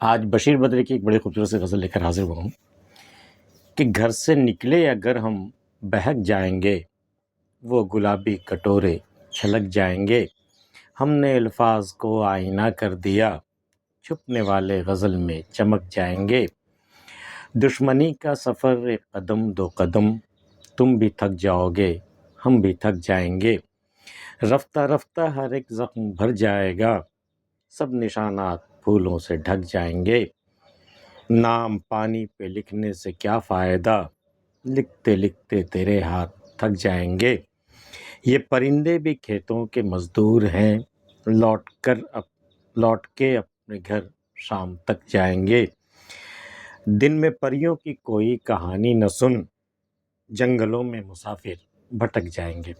آج بشیر بدر کی ایک بڑی خوبصورت سی غزل لے کر حاضر ہوا ہوں کہ گھر سے نکلے اگر ہم بہک جائیں گے، وہ گلابی کٹورے چھلک جائیں گے۔ ہم نے الفاظ کو آئینہ کر دیا، چھپنے والے غزل میں چمک جائیں گے۔ دشمنی کا سفر ایک قدم دو قدم، تم بھی تھک جاؤ گے، ہم بھی تھک جائیں گے۔ رفتہ رفتہ ہر ایک زخم بھر جائے گا، سب نشانات پھولوں سے ڈھک جائیں گے۔ نام پانی پہ لکھنے سے کیا فائدہ، لکھتے لکھتے تیرے ہاتھ تھک جائیں گے۔ یہ پرندے بھی کھیتوں کے مزدور ہیں، لوٹ کے اپنے گھر شام تک جائیں گے۔ دن میں پریوں کی کوئی کہانی نہ سن، جنگلوں میں مسافر بھٹک جائیں گے۔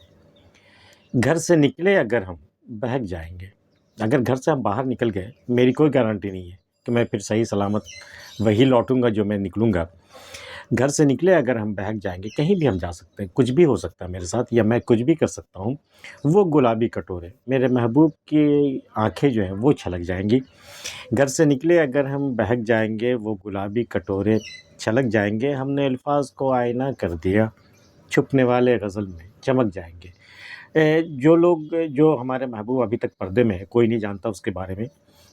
گھر سے نکلے اگر ہم بہک جائیں گے، اگر گھر سے ہم باہر نکل گئے، میری کوئی گارنٹی نہیں ہے کہ میں پھر صحیح سلامت وہی لوٹوں گا جو میں نکلوں گا۔ گھر سے نکلے اگر ہم بہک جائیں گے، کہیں بھی ہم جا سکتے ہیں، کچھ بھی ہو سکتا ہے میرے ساتھ، یا میں کچھ بھی کر سکتا ہوں۔ وہ گلابی کٹورے، میرے محبوب کی آنکھیں جو ہیں وہ چھلک جائیں گی۔ گھر سے نکلے اگر ہم بہک جائیں گے، وہ گلابی کٹورے چھلک جائیں گے۔ ہم نے الفاظ کو آئینہ کر دیا، چھپنے والے غزل میں چمک جائیں گے۔ جو ہمارے محبوب ابھی تک پردے میں ہے، کوئی نہیں جانتا اس کے بارے میں،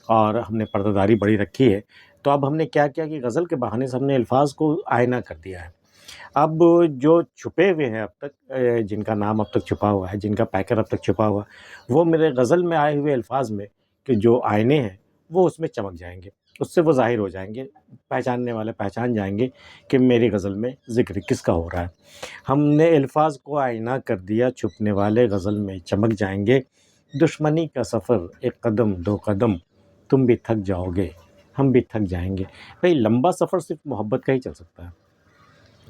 اور ہم نے پردہ داری بڑی رکھی ہے، تو اب ہم نے کیا کیا کہ غزل کے بہانے سے ہم نے الفاظ کو آئینہ کر دیا ہے۔ اب جو چھپے ہوئے ہیں اب تک، جن کا نام اب تک چھپا ہوا ہے، جن کا پیکر اب تک چھپا ہوا ہے، وہ میرے غزل میں آئے ہوئے الفاظ میں کہ جو آئینے ہیں وہ اس میں چمک جائیں گے، اس سے وہ ظاہر ہو جائیں گے، پہچاننے والے پہچان جائیں گے کہ میری غزل میں ذکر کس کا ہو رہا ہے۔ ہم نے الفاظ کو آئینہ کر دیا، چھپنے والے غزل میں چمک جائیں گے۔ دشمنی کا سفر ایک قدم دو قدم، تم بھی تھک جاؤ گے، ہم بھی تھک جائیں گے۔ بھئی لمبا سفر صرف محبت کا ہی چل سکتا ہے،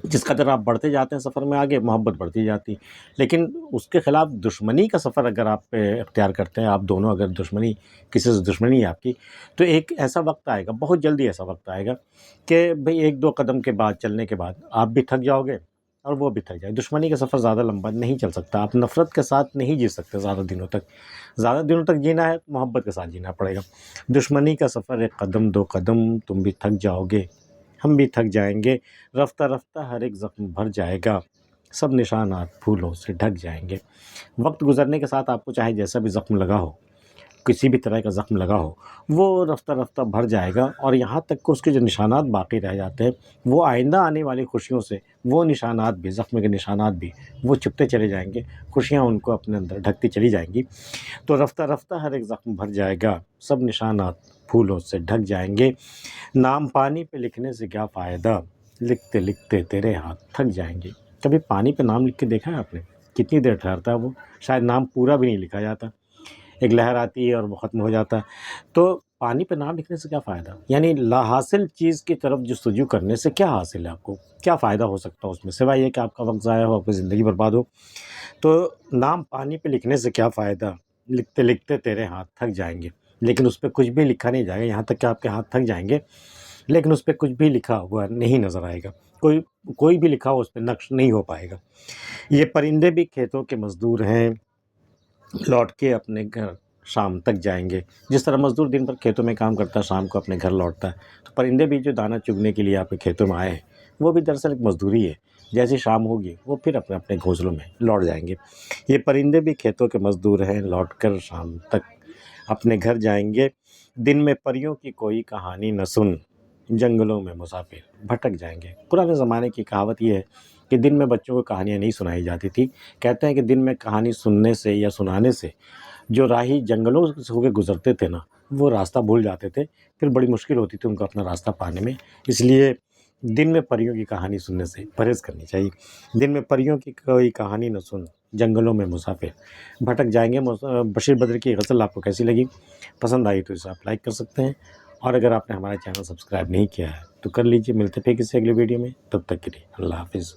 جس قدر آپ بڑھتے جاتے ہیں سفر میں آگے، محبت بڑھتی جاتی، لیکن اس کے خلاف دشمنی کا سفر اگر آپ اختیار کرتے ہیں، آپ دونوں اگر کسی سے دشمنی ہے آپ کی، تو ایک ایسا وقت آئے گا، بہت جلدی ایسا وقت آئے گا کہ بھئی ایک دو قدم کے بعد، چلنے کے بعد آپ بھی تھک جاؤ گے اور وہ بھی تھک جائے۔ دشمنی کا سفر زیادہ لمبا نہیں چل سکتا، آپ نفرت کے ساتھ نہیں جی سکتے زیادہ دنوں تک جینا ہے، محبت کے ساتھ جینا پڑے گا۔ دشمنی کا سفر ایک قدم دو قدم، تم بھی تھک جاؤ گے، ہم بھی تھک جائیں گے۔ رفتہ رفتہ ہر ایک زخم بھر جائے گا، سب نشانات پھولوں سے ڈھک جائیں گے۔ وقت گزرنے کے ساتھ آپ کو چاہے جیسا بھی زخم لگا ہو، کسی بھی طرح کا زخم لگا ہو، وہ رفتہ رفتہ بھر جائے گا، اور یہاں تک کہ اس کے جو نشانات باقی رہ جاتے ہیں، وہ آئندہ آنے والی خوشیوں سے وہ نشانات بھی، زخم کے نشانات بھی، وہ چھپتے چلے جائیں گے، خوشیاں ان کو اپنے اندر ڈھکتی چلی جائیں گی۔ تو رفتہ رفتہ ہر ایک زخم بھر جائے گا، سب نشانات پھولوں سے ڈھک جائیں گے۔ نام پانی پہ لکھنے سے کیا فائدہ، لکھتے لکھتے تیرے ہاتھ تھک جائیں گے۔ کبھی پانی پہ نام لکھ کے دیکھا ہے آپ نے؟ کتنی دیر ٹھہرتا ہے وہ، شاید نام پورا بھی نہیں لکھا جاتا، ایک لہر آتی ہے اور وہ ختم ہو جاتا ہے۔ تو پانی پہ نام لکھنے سے کیا فائدہ، یعنی لا حاصل چیز کی طرف جستجو کرنے سے کیا حاصل ہے، آپ کو کیا فائدہ ہو سکتا ہے اس میں، سوائے یہ کہ آپ کا وقت ضائع ہو، آپ کی زندگی برباد ہو۔ تو نام پانی پہ لکھنے سے کیا فائدہ، لکھتے لکھتے تیرے ہاتھ تھک جائیں گے۔ لیکن اس پہ کچھ بھی لکھا نہیں جائے گا، یہاں تک کہ آپ کے ہاتھ تھک جائیں گے، لیکن اس پہ کچھ بھی لکھا ہوا نہیں نظر آئے گا، کوئی بھی لکھا ہوا اس پہ نقش نہیں ہو پائے گا۔ یہ پرندے بھی کھیتوں کے مزدور ہیں، لوٹ کے اپنے گھر شام تک جائیں گے۔ جس طرح مزدور دن بھر کھیتوں میں کام کرتا ہے، شام کو اپنے گھر لوٹتا ہے، تو پرندے بھی جو دانہ چگنے کے لیے آپ کے کھیتوں میں آئے ہیں، وہ بھی دراصل ایک مزدوری ہے۔ جیسی شام ہوگی وہ پھر اپنے اپنے گھونسلوں میں لوٹ جائیں گے۔ یہ پرندے بھی کھیتوں کے مزدور ہیں، لوٹ کر شام تک اپنے گھر جائیں گے۔ دن میں پریوں کی کوئی کہانی نہ سن، جنگلوں میں مسافر بھٹک جائیں گے۔ پرانے زمانے کی کہاوت یہ ہے کہ دن میں بچوں کو کہانیاں نہیں سنائی جاتی تھی۔ کہتے ہیں کہ دن میں کہانی سننے سے یا سنانے سے جو راہی جنگلوں سے ہو کے گزرتے تھے نا، وہ راستہ بھول جاتے تھے، پھر بڑی مشکل ہوتی تھی ان کو اپنا راستہ پانے میں۔ اس لیے دن میں پریوں کی کہانی سننے سے پرہیز کرنی چاہیے۔ دن میں پریوں کی کوئی کہانی نہ سن، جنگلوں میں مسافر بھٹک جائیں گے۔ بشیر بدر کی غزل آپ کو کیسی لگی؟ پسند آئی تو اسے آپ لائک کر سکتے ہیں، اور اگر آپ نے ہمارا چینل سبسکرائب نہیں کیا ہے تو کر لیجیے۔ ملتے پھر کسی اگلے ویڈیو میں، تب تک کے لیے اللہ حافظ۔